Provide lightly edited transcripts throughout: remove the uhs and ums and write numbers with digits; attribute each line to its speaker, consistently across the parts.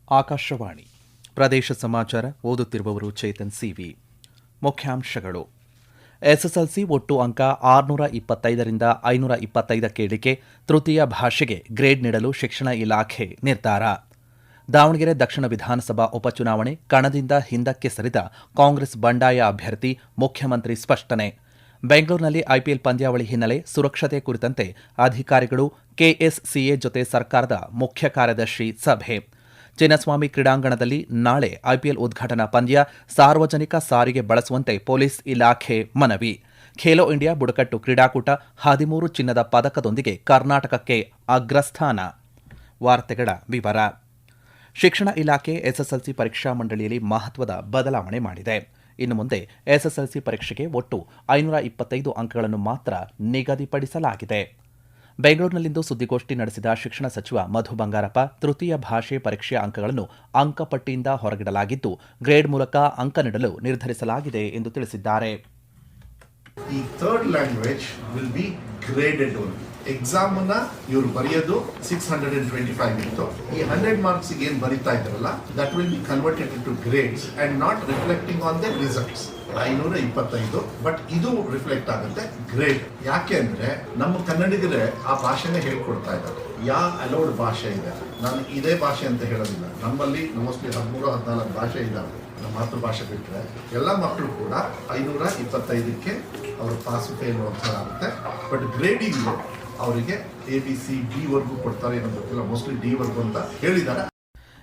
Speaker 1: ಆಕಾಶವಾಣಿ ಪ್ರದೇಶ ಸಮಾಚಾರ ಓದುತ್ತಿರುವವರು ಚೇತನ್ ಸಿವಿ. ಮುಖ್ಯಾಂಶಗಳು. ಎಸ್ಎಸ್ಎಲ್ಸಿ ಒಟ್ಟು ಅಂಕ 625ರಿಂದ 525ಕ್ಕೆ ಇಳಿಕೆ, ತೃತೀಯ ಭಾಷೆಗೆ ಗ್ರೇಡ್ ನೀಡಲು ಶಿಕ್ಷಣ ಇಲಾಖೆ ನಿರ್ಧಾರ. ದಾವಣಗೆರೆ ದಕ್ಷಿಣ ವಿಧಾನಸಭಾ ಉಪಚುನಾವಣೆ ಕಣದಿಂದ ಹಿಂದಕ್ಕೆ ಸರಿದ ಕಾಂಗ್ರೆಸ್ ಬಂಡಾಯ ಅಭ್ಯರ್ಥಿ, ಮುಖ್ಯಮಂತ್ರಿ ಸ್ಪಷ್ಟನೆ. ಬೆಂಗಳೂರಿನಲ್ಲಿ ಐಪಿಎಲ್ ಪಂದ್ಯಾವಳಿ ಹಿನ್ನೆಲೆ ಸುರಕ್ಷತೆ ಕುರಿತಂತೆ ಅಧಿಕಾರಿಗಳು, ಕೆಎಸ್ಸಿಎ ಜೊತೆ ಸರ್ಕಾರದ ಮುಖ್ಯ ಕಾರ್ಯದರ್ಶಿ ಸಭೆ. ಚಿನ್ನಸ್ವಾಮಿ ಕ್ರೀಡಾಂಗಣದಲ್ಲಿ ನಾಳೆ ಐಪಿಎಲ್ ಉದ್ಘಾಟನಾ ಪಂದ್ಯ, ಸಾರ್ವಜನಿಕ ಸಾರಿಗೆ ಬಳಸುವಂತೆ ಪೊಲೀಸ್ ಇಲಾಖೆ ಮನವಿ. ಖೇಲೋ ಇಂಡಿಯಾ ಬುಡಕಟ್ಟು ಕ್ರೀಡಾಕೂಟ 13 ಚಿನ್ನದ ಪದಕದೊಂದಿಗೆ ಕರ್ನಾಟಕಕ್ಕೆ ಅಗ್ರಸ್ಥಾನ. ವಾರ್ತೆಗಳ ವಿವರ. ಶಿಕ್ಷಣ ಇಲಾಖೆ ಎಸ್ಎಸ್ಎಲ್ಸಿ ಪರೀಕ್ಷಾ ಮಂಡಳಿಯಲ್ಲಿ ಮಹತ್ವದ ಬದಲಾವಣೆ ಮಾಡಿದೆ. ಇನ್ನು ಮುಂದೆ ಎಸ್ಎಸ್ಎಲ್ಸಿ ಪರೀಕ್ಷೆಗೆ ಒಟ್ಟು 525 ಅಂಕಗಳನ್ನು ಮಾತ್ರ ನಿಗದಿಪಡಿಸಲಾಗಿದೆ. ಬೆಂಗಳೂರಿನಲ್ಲಿಂದು ಸುದ್ದಿಗೋಷ್ಠಿ ನಡೆಸಿದ ಶಿಕ್ಷಣ ಸಚಿವ ಮಧು ಬಂಗಾರಪ್ಪ, ತೃತೀಯ ಭಾಷೆ ಪರೀಕ್ಷೆಯ ಅಂಕಗಳನ್ನು ಅಂಕಪಟ್ಟಿಯಿಂದ ಹೊರಗಿಡಲಾಗಿದ್ದು, ಗ್ರೇಡ್ ಮೂಲಕ ಅಂಕ ನೀಡಲು ನಿರ್ಧರಿಸಲಾಗಿದೆ ಎಂದು ತಿಳಿಸಿದ್ದಾರೆ.
Speaker 2: ಈ third language will be graded only. Exam ನ ಇವರು ಬರೆಯೋದು 625 ಇತ್ತು. ಈ 100 ಮಾರ್ಕ್ಸ್ ಏನ್ ಬರೀತಾ ಇದ್ರಲ್ಲ, that will be converted into grades and not reflecting on the results. 525, but ಇದು ರಿಫ್ಲೆಕ್ಟ್ ಆಗುತ್ತೆ ಗ್ರೇಡ್. ಯಾಕೆ ಅಂದ್ರೆ ನಮ್ಮ ಕನ್ನಡಿಗರೇ ಆ ಭಾಷೆನೇ ಹೇಳ್ಕೊಡ್ತಾ ಇದ್ದಾರೆ. ಅಲೌಡ್ ಭಾಷೆ ಇದೆ, ನಾನು ಇದೇ ಭಾಷೆ ಅಂತ ಹೇಳೋದಿಲ್ಲ. ನಮ್ಮಲ್ಲಿ ಮೋಸ್ಟ್ಲಿ 13-14 ಭಾಷೆ ಇದ್ದಾವೆ. ನಮ್ಮ ಮಾತೃಭಾಷೆ ಬಿಟ್ಟರೆ ಎಲ್ಲ ಮಕ್ಕಳು ಕೂಡ 525ಕ್ಕೆ ಅವರು ಪಾಸ್ ಫೇಲ್ ಆಗುತ್ತೆ. ಬಟ್ ಗ್ರೇಡಿಂಗ್ ಅವರಿಗೆ ABC D ವರ್ಗೂ ಕೊಡ್ತಾರೆ, ಏನೋ ಗೊತ್ತಿಲ್ಲ, ಮೋಸ್ಟ್ಲಿ D ವರ್ಗೂ ಅಂತ ಹೇಳಿದ್ದಾರೆ.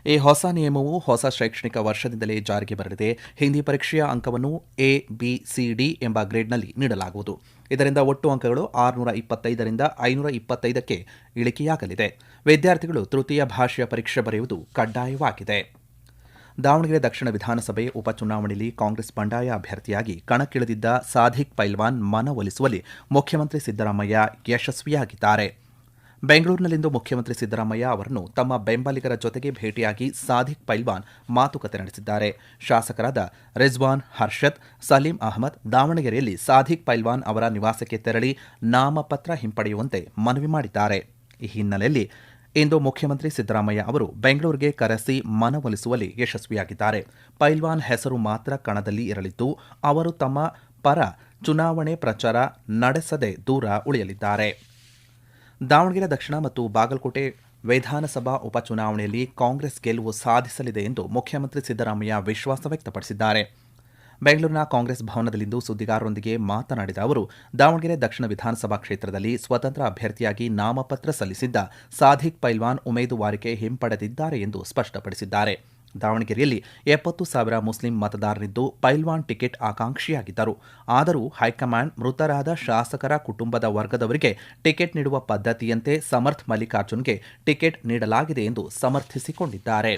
Speaker 1: ಈ ಹೊಸ ನಿಯಮವು ಹೊಸ ಶೈಕ್ಷಣಿಕ ವರ್ಷದಿಂದಲೇ ಜಾರಿಗೆ ಬರಲಿದೆ. ಹಿಂದಿ ಪರೀಕ್ಷೆಯ ಅಂಕವನ್ನು ABCD ಎಂಬ ಗ್ರೇಡ್ನಲ್ಲಿ ನೀಡಲಾಗುವುದು. ಇದರಿಂದ ಒಟ್ಟು ಅಂಕಗಳು 625ರಿಂದ 525ಕ್ಕೆ ಇಳಿಕೆಯಾಗಲಿದೆ. ವಿದ್ಯಾರ್ಥಿಗಳು ತೃತೀಯ ಭಾಷೆಯ ಪರೀಕ್ಷೆ ಬರೆಯುವುದು ಕಡ್ಡಾಯವಾಗಿದೆ. ದಾವಣಗೆರೆ ದಕ್ಷಿಣ ವಿಧಾನಸಭೆ ಉಪಚುನಾವಣೆಯಲ್ಲಿ ಕಾಂಗ್ರೆಸ್ ಬಂಡಾಯ ಅಭ್ಯರ್ಥಿಯಾಗಿ ಕಣಕ್ಕಿಳಿದಿದ್ದ ಸಾದಿಕ್ ಪೈಲ್ವಾನ್ ಮನವೊಲಿಸುವಲ್ಲಿ ಮುಖ್ಯಮಂತ್ರಿ ಸಿದ್ದರಾಮಯ್ಯ ಯಶಸ್ವಿಯಾಗಿದ್ದಾರೆ. ಬೆಂಗಳೂರಿನಲ್ಲಿಂದು ಮುಖ್ಯಮಂತ್ರಿ ಸಿದ್ದರಾಮಯ್ಯ ಅವರನ್ನು ತಮ್ಮ ಬೆಂಬಲಿಗರ ಜೊತೆಗೆ ಭೇಟಿಯಾಗಿ ಸಾದಿಕ್ ಪೈಲ್ವಾನ್ ಮಾತುಕತೆ ನಡೆಸಿದ್ದಾರೆ. ಶಾಸಕರಾದ ರಿಜ್ವಾನ್ ಹರ್ಷದ್, ಸಲೀಂ ಅಹಮದ್ ದಾವಣಗೆರೆಯಲ್ಲಿ ಸಾದಿಕ್ ಪೈಲ್ವಾನ್ ಅವರ ನಿವಾಸಕ್ಕೆ ತೆರಳಿ ನಾಮಪತ್ರ ಹಿಂಪಡೆಯುವಂತೆ ಮನವಿ ಮಾಡಿದ್ದಾರೆ. ಈ ಹಿನ್ನೆಲೆಯಲ್ಲಿ ಇಂದು ಮುಖ್ಯಮಂತ್ರಿ ಸಿದ್ದರಾಮಯ್ಯ ಅವರು ಬೆಂಗಳೂರಿಗೆ ಕರೆಸಿ ಮನವೊಲಿಸುವಲ್ಲಿ ಯಶಸ್ವಿಯಾಗಿದ್ದಾರೆ. ಪೈಲ್ವಾನ್ ಹೆಸರು ಮಾತ್ರ ಕಣದಲ್ಲಿ ಇರಲಿದ್ದು, ಅವರು ತಮ್ಮ ಪರ ಚುನಾವಣೆ ಪ್ರಚಾರ ನಡೆಸದೆ ದೂರ ಉಳಿಯಲಿದ್ದಾರೆ. ದಾವಣಗೆರೆ ದಕ್ಷಿಣ ಮತ್ತು ಬಾಗಲಕೋಟೆ ವಿಧಾನಸಭಾ ಉಪಚುನಾವಣೆಯಲ್ಲಿ ಕಾಂಗ್ರೆಸ್ ಗೆಲುವು ಸಾಧಿಸಲಿದೆ ಎಂದು ಮುಖ್ಯಮಂತ್ರಿ ಸಿದ್ದರಾಮಯ್ಯ ವಿಶ್ವಾಸ ವ್ಯಕ್ತಪಡಿಸಿದ್ದಾರೆ. ಬೆಂಗಳೂರಿನ ಕಾಂಗ್ರೆಸ್ ಭವನದಲ್ಲಿಂದು ಸುದ್ದಿಗಾರರೊಂದಿಗೆ ಮಾತನಾಡಿದ ಅವರು, ದಾವಣಗೆರೆ ದಕ್ಷಿಣ ವಿಧಾನಸಭಾ ಕ್ಷೇತ್ರದಲ್ಲಿ ಸ್ವತಂತ್ರ ಅಭ್ಯರ್ಥಿಯಾಗಿ ನಾಮಪತ್ರ ಸಲ್ಲಿಸಿದ್ದ ಸಾದಿಕ್ ಪೈಲ್ವಾನ್ ಉಮೇದುವಾರಿಕೆ ಹಿಂಪಡೆದಿದ್ದಾರೆ ಎಂದು ಸ್ಪಷ್ಟಪಡಿಸಿದ್ದಾರೆ. ದಾವಣಗೆರೆಯಲ್ಲಿ 70,000 ಮುಸ್ಲಿಂ ಮತದಾರರಿದ್ದು ಪೈಲ್ವಾನ್ ಟಿಕೆಟ್ ಆಕಾಂಕ್ಷಿಯಾಗಿದ್ದರು. ಆದರೂ ಹೈಕಮಾಂಡ್ ಮೃತರಾದ ಶಾಸಕರ ಕುಟುಂಬದ ವರ್ಗದವರಿಗೆ ಟಿಕೆಟ್ ನೀಡುವ ಪದ್ಧತಿಯಂತೆ ಸಮರ್ಥ್ ಮಲ್ಲಿಕಾರ್ಜುನ್ಗೆ ಟಿಕೆಟ್ ನೀಡಲಾಗಿದೆ ಎಂದು ಸಮರ್ಥಿಸಿಕೊಂಡಿದ್ದಾರೆ.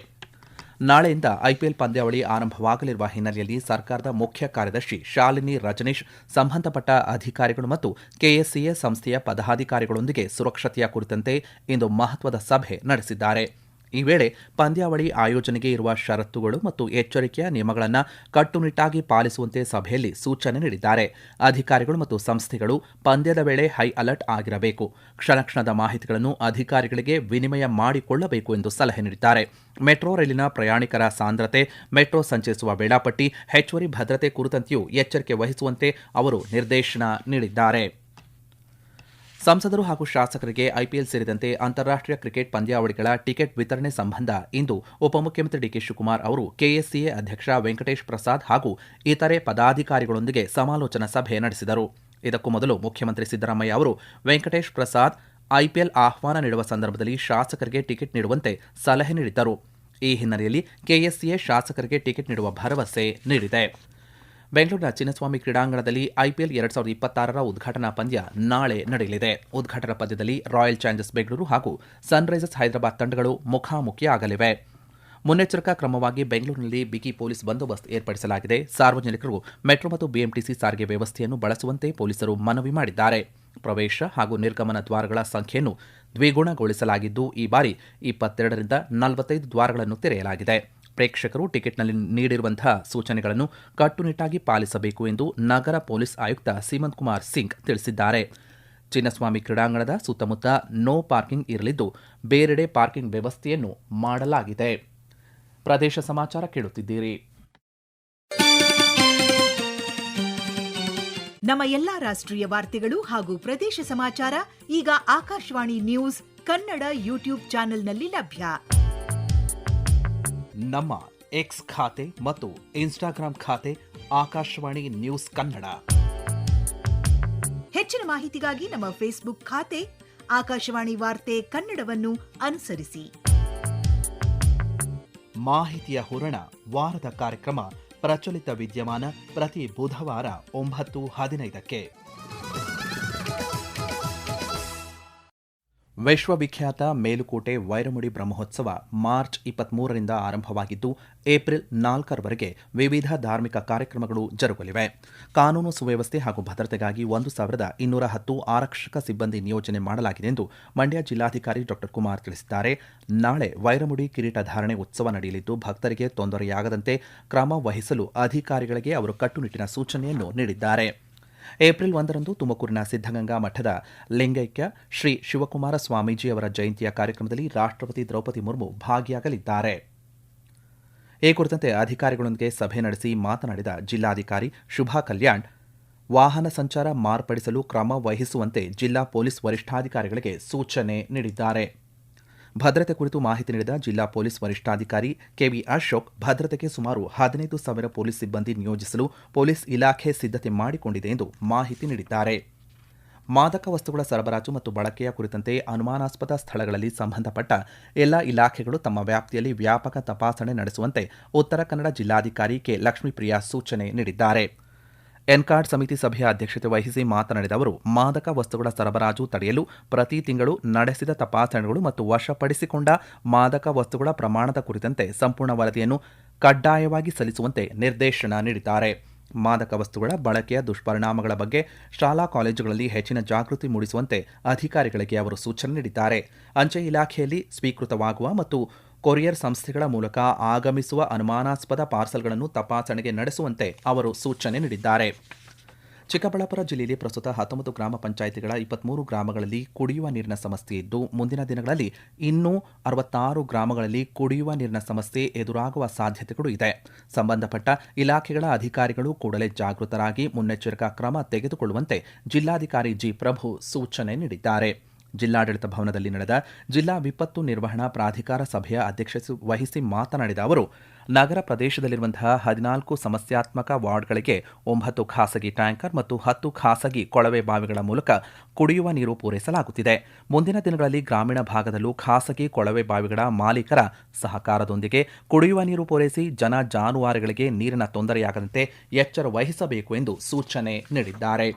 Speaker 1: ನಾಳೆಯಿಂದ ಐಪಿಎಲ್ ಪಂದ್ಯಾವಳಿ ಆರಂಭವಾಗಲಿರುವ ಹಿನ್ನೆಲೆಯಲ್ಲಿ ಸರ್ಕಾರದ ಮುಖ್ಯ ಕಾರ್ಯದರ್ಶಿ ಶಾಲಿನಿ ರಜನೀಶ್ ಸಂಬಂಧಪಟ್ಟ ಅಧಿಕಾರಿಗಳು ಮತ್ತು ಕೆಎಸ್ಸಿಎ ಸಂಸ್ಥೆಯ ಪದಾಧಿಕಾರಿಗಳೊಂದಿಗೆ ಸುರಕ್ಷತೆಯ ಕುರಿತಂತೆ ಇಂದು ಮಹತ್ವದ ಸಭೆ ನಡೆಸಿದ್ದಾರೆ. ಈ ವೇಳೆ ಪಂದ್ಯಾವಳಿ ಆಯೋಜನೆಗೆ ಇರುವ ಷರತ್ತುಗಳು ಮತ್ತು ಎಚ್ಚರಿಕೆಯ ನಿಯಮಗಳನ್ನು ಕಟ್ಟುನಿಟ್ಟಾಗಿ ಪಾಲಿಸುವಂತೆ ಸಭೆಯಲ್ಲಿ ಸೂಚನೆ ನೀಡಿದ್ದಾರೆ. ಅಧಿಕಾರಿಗಳು ಮತ್ತು ಸಂಸ್ಥೆಗಳು ಪಂದ್ಯದ ವೇಳೆ ಹೈ ಅಲರ್ಟ್ ಆಗಿರಬೇಕು. ಕ್ಷಣದ ಮಾಹಿತಿಗಳನ್ನು ಅಧಿಕಾರಿಗಳಿಗೆ ವಿನಿಮಯ ಮಾಡಿಕೊಳ್ಳಬೇಕು ಎಂದು ಸಲಹೆ ನೀಡಿದ್ದಾರೆ. ಮೆಟ್ರೋ ರೈಲಿನ ಪ್ರಯಾಣಿಕರ ಸಾಂದ್ರತೆ, ಮೆಟ್ರೋ ಸಂಚರಿಸುವ ವೇಳಾಪಟ್ಟಿ, ಹೆಚ್ಚುವರಿ ಭದ್ರತೆ ಕುರಿತಂತೆಯೂ ಎಚ್ಚರಿಕೆ ವಹಿಸುವಂತೆ ಅವರು ನಿರ್ದೇಶನ ನೀಡಿದ್ದಾರೆ. ಸಂಸದರು ಹಾಗೂ ಶಾಸಕರಿಗೆ ಐಪಿಎಲ್ ಸೇರಿದಂತೆ ಅಂತಾರಾಷ್ಟ್ರೀಯ ಕ್ರಿಕೆಟ್ ಪಂದ್ಯಾವಳಿಗಳ ಟಿಕೆಟ್ ವಿತರಣೆ ಸಂಬಂಧ ಇಂದು ಉಪಮುಖ್ಯಮಂತ್ರಿ ಡಿಕೆ ಶಿವಕುಮಾರ್ ಅವರು ಕೆಎಸ್ಸಿಎ ಅಧ್ಯಕ್ಷ ವೆಂಕಟೇಶ್ ಪ್ರಸಾದ್ ಹಾಗೂ ಇತರೆ ಪದಾಧಿಕಾರಿಗಳೊಂದಿಗೆ ಸಮಾಲೋಚನಾ ಸಭೆ ನಡೆಸಿದರು. ಇದಕ್ಕೂ ಮೊದಲು ಮುಖ್ಯಮಂತ್ರಿ ಸಿದ್ದರಾಮಯ್ಯ ಅವರು ವೆಂಕಟೇಶ್ ಪ್ರಸಾದ್ ಐಪಿಎಲ್ ಆಹ್ವಾನ ನೀಡುವ ಸಂದರ್ಭದಲ್ಲಿ ಶಾಸಕರಿಗೆ ಟಿಕೆಟ್ ನೀಡುವಂತೆ ಸಲಹೆ ನೀಡಿದ್ದರು. ಈ ಹಿನ್ನೆಲೆಯಲ್ಲಿ ಕೆಎಸ್ಸಿಎ ಶಾಸಕರಿಗೆ ಟಿಕೆಟ್ ನೀಡುವ ಭರವಸೆ ನೀಡಿದೆ. ಬೆಂಗಳೂರಿನ ಚಿನ್ನಸ್ವಾಮಿ ಕ್ರೀಡಾಂಗಣದಲ್ಲಿ ಐಪಿಎಲ್ 2026ರ ಉದ್ಘಾಟನಾ ಪಂದ್ಯ ನಾಳೆ ನಡೆಯಲಿದೆ. ಉದ್ಘಾಟನಾ ಪಂದ್ಯದಲ್ಲಿ ರಾಯಲ್ ಚಾಲೆಂಜರ್ಸ್ ಬೆಂಗಳೂರು ಹಾಗೂ ಸನ್ರೈಸರ್ಸ್ ಹೈದರಾಬಾದ್ ತಂಡಗಳು ಮುಖಾಮುಖಿಯಾಗಲಿವೆ. ಮುನ್ನೆಚ್ಚರಿಕಾ ಕ್ರಮವಾಗಿ ಬೆಂಗಳೂರಿನಲ್ಲಿ ಬಿಗಿ ಪೊಲೀಸ್ ಬಂದೋಬಸ್ತ್ ಏರ್ಪಡಿಸಲಾಗಿದೆ. ಸಾರ್ವಜನಿಕರು ಮೆಟ್ರೋ ಮತ್ತು ಬಿಎಂಟಿಸಿ ಸಾರಿಗೆ ವ್ಯವಸ್ಥೆಯನ್ನು ಬಳಸುವಂತೆ ಪೊಲೀಸರು ಮನವಿ ಮಾಡಿದ್ದಾರೆ. ಪ್ರವೇಶ ಹಾಗೂ ನಿರ್ಗಮನ ದ್ವಾರಗಳ ಸಂಖ್ಯೆಯನ್ನು ದ್ವಿಗುಣಗೊಳಿಸಲಾಗಿದ್ದು, ಈ ಬಾರಿ 22ರಿಂದ 45 ದ್ವಾರಗಳನ್ನು ತೆರೆಯಲಾಗಿದೆ. ಪ್ರೇಕ್ಷಕರು ಟಿಕೆಟ್ನಲ್ಲಿ ನೀಡಿರುವಂತಹ ಸೂಚನೆಗಳನ್ನು ಕಟ್ಟುನಿಟ್ಟಾಗಿ ಪಾಲಿಸಬೇಕು ಎಂದು ನಗರ ಪೊಲೀಸ್ ಆಯುಕ್ತ ಸೀಮಂತ್ ಕುಮಾರ್ ಸಿಂಗ್ ತಿಳಿಸಿದ್ದಾರೆ. ಚಿನ್ನಸ್ವಾಮಿ ಕ್ರೀಡಾಂಗಣದ ಸುತ್ತಮುತ್ತ ನೋ ಪಾರ್ಕಿಂಗ್ ಇರಲಿದ್ದು, ಬೇರೆಡೆ ಪಾರ್ಕಿಂಗ್ ವ್ಯವಸ್ಥೆಯನ್ನು ಮಾಡಲಾಗಿದೆ. ಪ್ರದೇಶ ಸಮಾಚಾರ ಕೇಳುತ್ತಿದ್ದೀರಿ.
Speaker 3: ನಮ್ಮ ಎಲ್ಲಾ ರಾಷ್ಟ್ರೀಯ ವಾರ್ತೆಗಳು ಹಾಗೂ ಪ್ರದೇಶ ಸಮಾಚಾರ ಈಗ ಆಕಾಶವಾಣಿ ನ್ಯೂಸ್ ಕನ್ನಡ ಯೂಟ್ಯೂಬ್ ಚಾನೆಲ್ನಲ್ಲಿ ಲಭ್ಯ.
Speaker 1: ನಮ್ಮ ಎಕ್ಸ್ ಖಾತೆ ಮತ್ತು ಇನ್ಸ್ಟಾಗ್ರಾಂ ಖಾತೆ ಆಕಾಶವಾಣಿ ನ್ಯೂಸ್ ಕನ್ನಡ.
Speaker 3: ಹೆಚ್ಚಿನ ಮಾಹಿತಿಗಾಗಿ ನಮ್ಮ ಫೇಸ್ಬುಕ್ ಖಾತೆ ಆಕಾಶವಾಣಿ ವಾರ್ತೆ ಕನ್ನಡವನ್ನು ಅನುಸರಿಸಿ.
Speaker 1: ಮಾಹಿತಿಯ ಹೂರಣ ವಾರದ ಕಾರ್ಯಕ್ರಮ ಪ್ರಚಲಿತ ವಿದ್ಯಮಾನ ಪ್ರತಿ ಬುಧವಾರ 9:15ಕ್ಕೆ. ವಿಶ್ವವಿಖ್ಯಾತ ಮೇಲುಕೋಟೆ ವೈರಮುಡಿ ಬ್ರಹ್ಮೋತ್ಸವ ಮಾರ್ಚ್ 23ರಿಂದ ಆರಂಭವಾಗಿದ್ದು ಏಪ್ರಿಲ್ 4ರವರೆಗೆ ವಿವಿಧ ಧಾರ್ಮಿಕ ಕಾರ್ಯಕ್ರಮಗಳು ಜರುಗಲಿವೆ. ಕಾನೂನು ಸುವ್ಯವಸ್ಥೆ ಹಾಗೂ ಭದ್ರತೆಗಾಗಿ 1210 ಆರಕ್ಷಕ ಸಿಬ್ಬಂದಿ ನಿಯೋಜನೆ ಮಾಡಲಾಗಿದೆ ಎಂದು ಮಂಡ್ಯ ಜಿಲ್ಲಾಧಿಕಾರಿ ಡಾ ಕುಮಾರ್ ತಿಳಿಸಿದ್ದಾರೆ. ನಾಳೆ ವೈರಮುಡಿ ಕಿರೀಟಧಾರಣೆ ಉತ್ಸವ ನಡೆಯಲಿದ್ದು ಭಕ್ತರಿಗೆ ತೊಂದರೆಯಾಗದಂತೆ ಕ್ರಮ ವಹಿಸಲು ಅಧಿಕಾರಿಗಳಿಗೆ ಅವರು ಕಟ್ಟುನಿಟ್ಟಿನ ಸೂಚನೆಯನ್ನು ನೀಡಿದ್ದಾರೆ. ಏಪ್ರಿಲ್ 1ರಂದು ತುಮಕೂರಿನ ಸಿದ್ದಗಂಗಾ ಮಠದ ಲಿಂಗೈಕ್ಯ ಶ್ರೀ ಶಿವಕುಮಾರ ಸ್ವಾಮೀಜಿ ಅವರ ಜಯಂತಿಯ ಕಾರ್ಯಕ್ರಮದಲ್ಲಿ ರಾಷ್ಟ್ರಪತಿ ದ್ರೌಪದಿ ಮುರ್ಮು ಭಾಗಿಯಾಗಲಿದ್ದಾರೆ. ಈ ಕುರಿತಂತೆ ಅಧಿಕಾರಿಗಳೊಂದಿಗೆ ಸಭೆ ನಡೆಸಿ ಮಾತನಾಡಿದ ಜಿಲ್ಲಾಧಿಕಾರಿ ಶುಭಾ ಕಲ್ಯಾಣ್, ವಾಹನ ಸಂಚಾರ ಮಾರ್ಪಡಿಸಲು ಕ್ರಮ ವಹಿಸುವಂತೆ ಜಿಲ್ಲಾ ಪೊಲೀಸ್ ವರಿಷ್ಠಾಧಿಕಾರಿಗಳಿಗೆ ಸೂಚನೆ ನೀಡಿದ್ದಾರೆ. ಭದ್ರತೆ ಕುರಿತು ಮಾಹಿತಿ ನೀಡಿದ ಜಿಲ್ಲಾ ಪೊಲೀಸ್ ವರಿಷ್ಠಾಧಿಕಾರಿ ಕೆವಿ ಅಶೋಕ್, ಭದ್ರತೆಗೆ ಸುಮಾರು 15,000 ಪೊಲೀಸ್ ಸಿಬ್ಬಂದಿ ನಿಯೋಜಿಸಲು ಪೊಲೀಸ್ ಇಲಾಖೆ ಸಿದ್ಧತೆ ಮಾಡಿಕೊಂಡಿದೆ ಎಂದು ಮಾಹಿತಿ ನೀಡಿದ್ದಾರೆ. ಮಾದಕ ವಸ್ತುಗಳ ಸರಬರಾಜು ಮತ್ತು ಬಳಕೆಯ ಕುರಿತಂತೆ ಅನುಮಾನಾಸ್ಪದ ಸ್ಥಳಗಳಲ್ಲಿ ಸಂಬಂಧಪಟ್ಟ ಎಲ್ಲ ಇಲಾಖೆಗಳು ತಮ್ಮ ವ್ಯಾಪ್ತಿಯಲ್ಲಿ ವ್ಯಾಪಕ ತಪಾಸಣೆ ನಡೆಸುವಂತೆ ಉತ್ತರ ಕನ್ನಡ ಜಿಲ್ಲಾಧಿಕಾರಿ ಕೆ ಲಕ್ಷ್ಮೀಪ್ರಿಯಾ ಸೂಚನೆ ನೀಡಿದ್ದಾರೆ. ಎನ್ಕಾರ್ಡ್ ಸಮಿತಿ ಸಭೆಯ ಅಧ್ಯಕ್ಷತೆ ವಹಿಸಿ ಮಾತನಾಡಿದ ಅವರು, ಮಾದಕ ವಸ್ತುಗಳ ಸರಬರಾಜು ತಡೆಯಲು ಪ್ರತಿ ತಿಂಗಳು ನಡೆಸಿದ ತಪಾಸಣೆಗಳು ಮತ್ತು ವಶಪಡಿಸಿಕೊಂಡ ಮಾದಕ ವಸ್ತುಗಳ ಪ್ರಮಾಣದ ಕುರಿತಂತೆ ಸಂಪೂರ್ಣ ವರದಿಯನ್ನು ಕಡ್ಡಾಯವಾಗಿ ಸಲ್ಲಿಸುವಂತೆ ನಿರ್ದೇಶನ ನೀಡಿದ್ದಾರೆ. ಮಾದಕ ವಸ್ತುಗಳ ಬಳಕೆಯ ದುಷ್ಪರಿಣಾಮಗಳ ಬಗ್ಗೆ ಶಾಲಾ ಕಾಲೇಜುಗಳಲ್ಲಿ ಹೆಚ್ಚಿನ ಜಾಗೃತಿ ಮೂಡಿಸುವಂತೆ ಅಧಿಕಾರಿಗಳಿಗೆ ಅವರು ಸೂಚನೆ ನೀಡಿದ್ದಾರೆ. ಅಂಚೆ ಇಲಾಖೆಯಲ್ಲಿ ಸ್ವೀಕೃತವಾಗುವ ಮತ್ತು ಕೊರಿಯರ್ ಸಂಸ್ಥೆಗಳ ಮೂಲಕ ಆಗಮಿಸುವ ಅನುಮಾನಾಸ್ಪದ ಪಾರ್ಸಲ್ಗಳನ್ನು ತಪಾಸಣೆಗೆ ನಡೆಸುವಂತೆ ಅವರು ಸೂಚನೆ ನೀಡಿದ್ದಾರೆ. ಚಿಕ್ಕಬಳ್ಳಾಪುರ ಜಿಲ್ಲೆಯಲ್ಲಿ ಪ್ರಸ್ತುತ 19 ಗ್ರಾಮ ಪಂಚಾಯಿತಿಗಳ 23 ಗ್ರಾಮಗಳಲ್ಲಿ ಕುಡಿಯುವ ನೀರಿನ ಸಮಸ್ಯೆ ಇದ್ದು, ಮುಂದಿನ ದಿನಗಳಲ್ಲಿ ಇನ್ನೂ 66 ಗ್ರಾಮಗಳಲ್ಲಿ ಕುಡಿಯುವ ನೀರಿನ ಸಮಸ್ಯೆ ಎದುರಾಗುವ ಸಾಧ್ಯತೆಗಳು ಇದೆ. ಸಂಬಂಧಪಟ್ಟ ಇಲಾಖೆಗಳ ಅಧಿಕಾರಿಗಳು ಕೂಡಲೇ ಜಾಗೃತರಾಗಿ ಮುನ್ನೆಚ್ಚರಿಕಾ ಕ್ರಮ ತೆಗೆದುಕೊಳ್ಳುವಂತೆ ಜಿಲ್ಲಾಧಿಕಾರಿ ಜಿ ಪ್ರಭು ಸೂಚನೆ ನೀಡಿದ್ದಾರೆ. ಜಿಲ್ಲಾಡಳಿತ ಭವನದಲ್ಲಿ ನಡೆದ ಜಿಲ್ಲಾ ವಿಪತ್ತು ನಿರ್ವಹಣಾ ಪ್ರಾಧಿಕಾರ ಸಭೆಯ ಅಧ್ಯಕ್ಷತೆ ವಹಿಸಿ ಮಾತನಾಡಿದ ಅವರು, ನಗರ ಪ್ರದೇಶದಲ್ಲಿರುವಂತಹ 14 ಸಮಸ್ಯಾತ್ಮಕ ವಾರ್ಡ್ಗಳಿಗೆ 9 ಖಾಸಗಿ ಟ್ಯಾಂಕರ್ ಮತ್ತು 10 ಖಾಸಗಿ ಕೊಳವೆ ಬಾವಿಗಳ ಮೂಲಕ ಕುಡಿಯುವ ನೀರು ಪೂರೈಸಲಾಗುತ್ತಿದೆ. ಮುಂದಿನ ದಿನಗಳಲ್ಲಿ ಗ್ರಾಮೀಣ ಭಾಗದಲ್ಲೂ ಖಾಸಗಿ ಕೊಳವೆ ಬಾವಿಗಳ ಮಾಲೀಕರ ಸಹಕಾರದೊಂದಿಗೆ ಕುಡಿಯುವ ನೀರು ಪೂರೈಸಿ ಜನ ಜಾನುವಾರುಗಳಿಗೆ ನೀರಿನ ತೊಂದರೆಯಾಗದಂತೆ ಎಚ್ಚರ ವಹಿಸಬೇಕು ಎಂದು ಸೂಚನೆ ನೀಡಿದ್ದಾರೆ.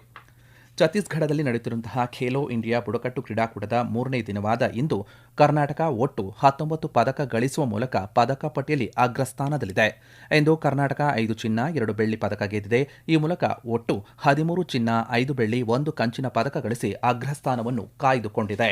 Speaker 1: ಛತ್ತೀಸ್ಗಢದಲ್ಲಿ ನಡೆಯುತ್ತಿರುವಂತಹ ಖೇಲೋ ಇಂಡಿಯಾ ಬುಡಕಟ್ಟು ಕ್ರೀಡಾಕೂಟದ 3ನೇ ದಿನವಾದ ಇಂದು ಕರ್ನಾಟಕ ಒಟ್ಟು 19 ಪದಕ ಗಳಿಸುವ ಮೂಲಕ ಪದಕ ಪಟ್ಟಿಯಲ್ಲಿ ಅಗ್ರಸ್ಥಾನದಲ್ಲಿದೆ. ಇಂದು ಕರ್ನಾಟಕ 5 ಚಿನ್ನ 2 ಬೆಳ್ಳಿ ಪದಕ ಗೆದ್ದಿದೆ. ಈ ಮೂಲಕ ಒಟ್ಟು 13 ಚಿನ್ನ 5 ಬೆಳ್ಳಿ 1 ಕಂಚಿನ ಪದಕ ಗಳಿಸಿ ಅಗ್ರಸ್ಥಾನವನ್ನು ಕಾಯ್ದುಕೊಂಡಿದೆ.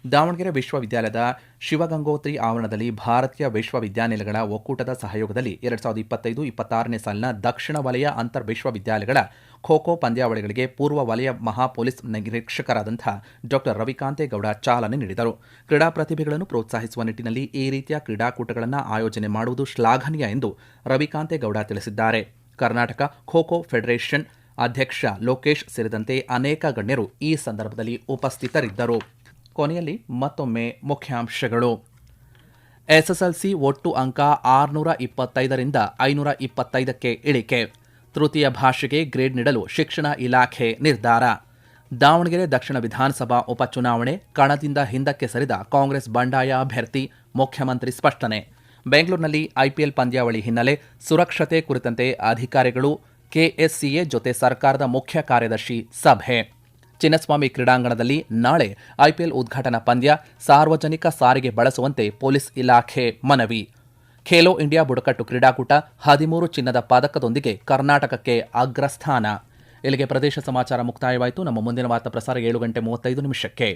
Speaker 1: ದಾವಣಗೆರೆ ವಿಶ್ವವಿದ್ಯಾಲಯದ ಶಿವಗಂಗೋತ್ರಿ ಆವರಣದಲ್ಲಿ ಭಾರತೀಯ ವಿಶ್ವವಿದ್ಯಾನಿಲಯಗಳ ಒಕ್ಕೂಟದ ಸಹಯೋಗದಲ್ಲಿ 2025-26ನೇ ಸಾಲಿನ ದಕ್ಷಿಣ ವಲಯ ಅಂತರ್ ವಿಶ್ವವಿದ್ಯಾಲಯಗಳ ಖೋ-ಖೋ ಪಂದ್ಯಾವಳಿಗಳಿಗೆ ಪೂರ್ವ ವಲಯ ಮಹಾಪೊಲೀಸ್ ನಿರೀಕ್ಷಕರಾದಂಥ ಡಾ ರವಿಕಾಂತೇಗೌಡ ಚಾಲನೆ ನೀಡಿದರು. ಕ್ರೀಡಾ ಪ್ರತಿಭೆಗಳನ್ನು ಪ್ರೋತ್ಸಾಹಿಸುವ ನಿಟ್ಟಿನಲ್ಲಿ ಈ ರೀತಿಯ ಕ್ರೀಡಾಕೂಟಗಳನ್ನು ಆಯೋಜನೆ ಮಾಡುವುದು ಶ್ಲಾಘನೀಯ ಎಂದು ರವಿಕಾಂತೇಗೌಡ ತಿಳಿಸಿದ್ದಾರೆ. ಕರ್ನಾಟಕ ಖೋ-ಖೋ ಫೆಡರೇಷನ್ ಅಧ್ಯಕ್ಷ ಲೋಕೇಶ್ ಸೇರಿದಂತೆ ಅನೇಕ ಗಣ್ಯರು ಈ ಸಂದರ್ಭದಲ್ಲಿ ಉಪಸ್ಥಿತರಿದ್ದರು. ಕೊನೆಯಲ್ಲಿ ಮತ್ತೊಮ್ಮೆ ಮುಖ್ಯಾಂಶಗಳು. ಎಸ್ಎಸ್ಎಲ್ಸಿ ಒಟ್ಟು ಅಂಕ 625ರಿಂದ 525ಕ್ಕೆ ಇಳಿಕೆ. ತೃತೀಯ ಭಾಷೆಗೆ ಗ್ರೇಡ್ ನೀಡಲು ಶಿಕ್ಷಣ ಇಲಾಖೆ ನಿರ್ಧಾರ. ದಾವಣಗೆರೆ ದಕ್ಷಿಣ ವಿಧಾನಸಭಾ ಉಪಚುನಾವಣೆ ಕಣದಿಂದ ಹಿಂದಕ್ಕೆ ಸರಿದ ಕಾಂಗ್ರೆಸ್ ಬಂಡಾಯ ಅಭ್ಯರ್ಥಿ, ಮುಖ್ಯಮಂತ್ರಿ ಸ್ಪಷ್ಟನೆ. ಬೆಂಗಳೂರಿನಲ್ಲಿ ಐಪಿಎಲ್ ಪಂದ್ಯಾವಳಿ ಹಿನ್ನೆಲೆ ಸುರಕ್ಷತೆ ಕುರಿತಂತೆ ಅಧಿಕಾರಿಗಳು, ಕೆಎಸ್ಸಿಎ ಜೊತೆ ಸರ್ಕಾರದ ಮುಖ್ಯ ಕಾರ್ಯದರ್ಶಿ ಸಭೆ. ಚಿನ್ನಸ್ವಾಮಿ ಕ್ರೀಡಾಂಗಣದಲ್ಲಿ ನಾಳೆ ಐಪಿಎಲ್ ಉದ್ಘಾಟನಾ ಪಂದ್ಯ, ಸಾರ್ವಜನಿಕ ಸಾರಿಗೆ ಬಳಸುವಂತೆ ಪೊಲೀಸ್ ಇಲಾಖೆ ಮನವಿ. ಖೇಲೋ ಇಂಡಿಯಾ ಬುಡಕಟ್ಟು ಕ್ರೀಡಾಕೂಟ 13 ಚಿನ್ನದ ಪದಕದೊಂದಿಗೆ ಕರ್ನಾಟಕಕ್ಕೆ ಅಗ್ರಸ್ಥಾನ. ಇಲ್ಲಿಗೆ ಪ್ರದೇಶ ಸಮಾಚಾರ ಮುಕ್ತಾಯವಾಯಿತು. ನಮ್ಮ ಮುಂದಿನ ವಾರ್ತಾ ಪ್ರಸಾರ 7:35